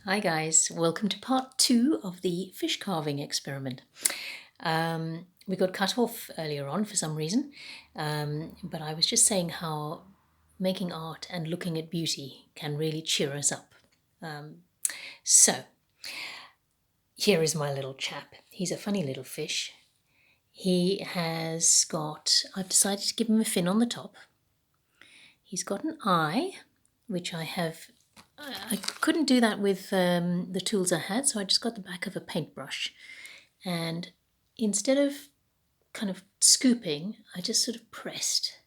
Hi guys, welcome to part 2 of the fish carving experiment. We got cut off earlier on for some reason, but I was just saying how making art and looking at beauty can really cheer us up. So, here is my little chap. He's a funny little fish. I've decided to give him a fin on the top. He's got an eye, which I couldn't do that with the tools I had, so I just got the back of a paintbrush. And instead of kind of scooping, I just sort of pressed.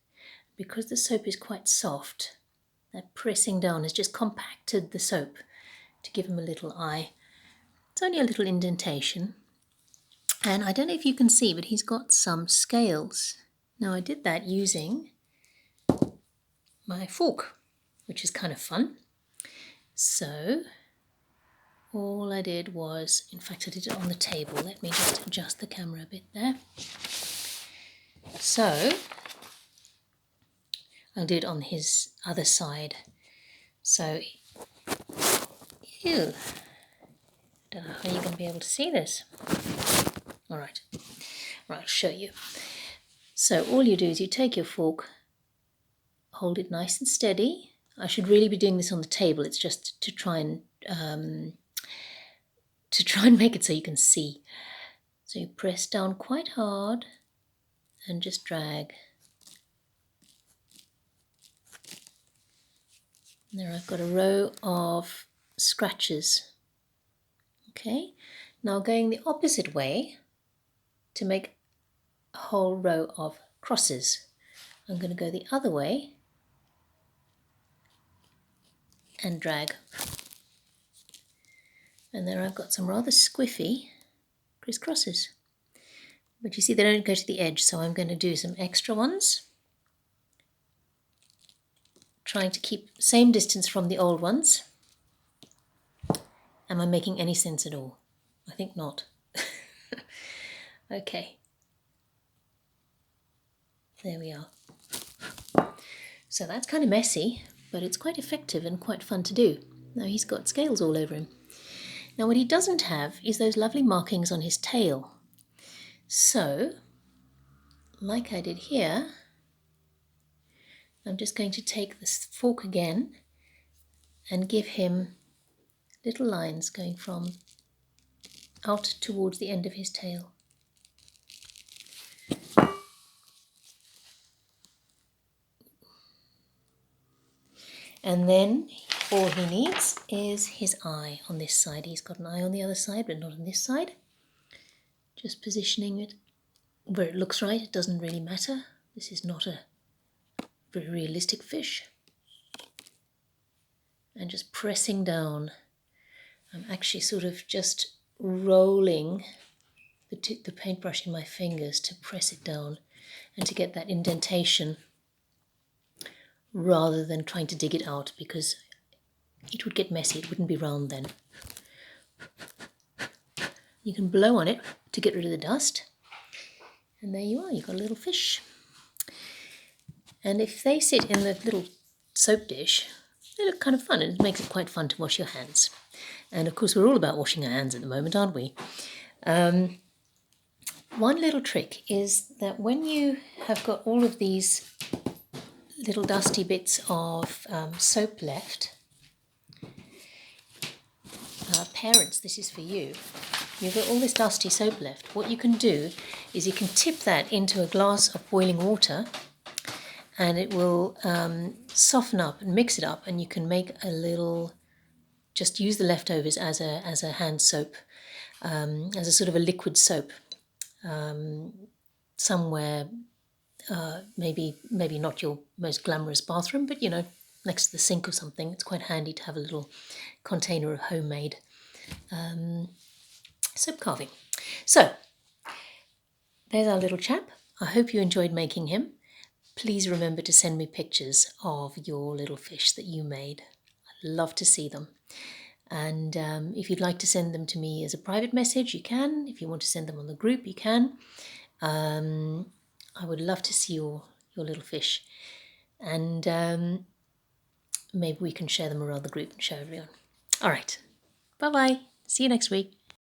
Because the soap is quite soft, that pressing down has just compacted the soap to give him a little eye. It's only a little indentation. And I don't know if you can see, but he's got some scales. Now I did that using my fork, which is kind of fun. So all I did was, in fact I did it on the table. Let me just adjust the camera a bit there. So I'll do it on his other side. So, ew, don't know how you're going to be able to see this. All right, I'll show you. So all you do is you take your fork, hold it nice and steady. I should really be doing this on the table. It's just to try and make it so you can see. So you press down quite hard and just drag. And there I've got a row of scratches. Okay, now going the opposite way to make a whole row of crosses. I'm going to go the other way and drag. And there I've got some rather squiffy crisscrosses. But you see they don't go to the edge, so I'm going to do some extra ones. Trying to keep same distance from the old ones. Am I making any sense at all? I think not. Okay. There we are. So that's kind of messy, but it's quite effective and quite fun to do. Now he's got scales all over him. Now what he doesn't have is those lovely markings on his tail. So, like I did here, I'm just going to take this fork again and give him little lines going from out towards the end of his tail. And then all he needs is his eye on this side. He's got an eye on the other side, but not on this side. Just positioning it where it looks right. It doesn't really matter. This is not a very realistic fish. And just pressing down. I'm actually sort of just rolling the paintbrush in my fingers to press it down and to get that indentation rather than trying to dig it out, because it would get messy. It wouldn't be round then. You can blow on it to get rid of the dust, and there you are, you've got a little fish. And if they sit in the little soap dish, they look kind of fun, and it makes it quite fun to wash your hands. And of course we're all about washing our hands at the moment, aren't we? One little trick is that when you have got all of these little dusty bits of soap left, parents, this is for you. You've got all this dusty soap left. What you can do is you can tip that into a glass of boiling water, and it will soften up and mix it up, and you can make a little, just use the leftovers as a hand soap, as a sort of a liquid soap, somewhere, maybe not your most glamorous bathroom, but you know, next to the sink or something. It's quite handy to have a little container of homemade soap carving. So there's our little chap. I hope you enjoyed making him. Please remember to send me pictures of your little fish that you made. I'd love to see them. And if you'd like to send them to me as a private message, you can. If you want to send them on the group, you can. I would love to see your little fish. And maybe we can share them around the group and show everyone. All right. Bye bye. See you next week.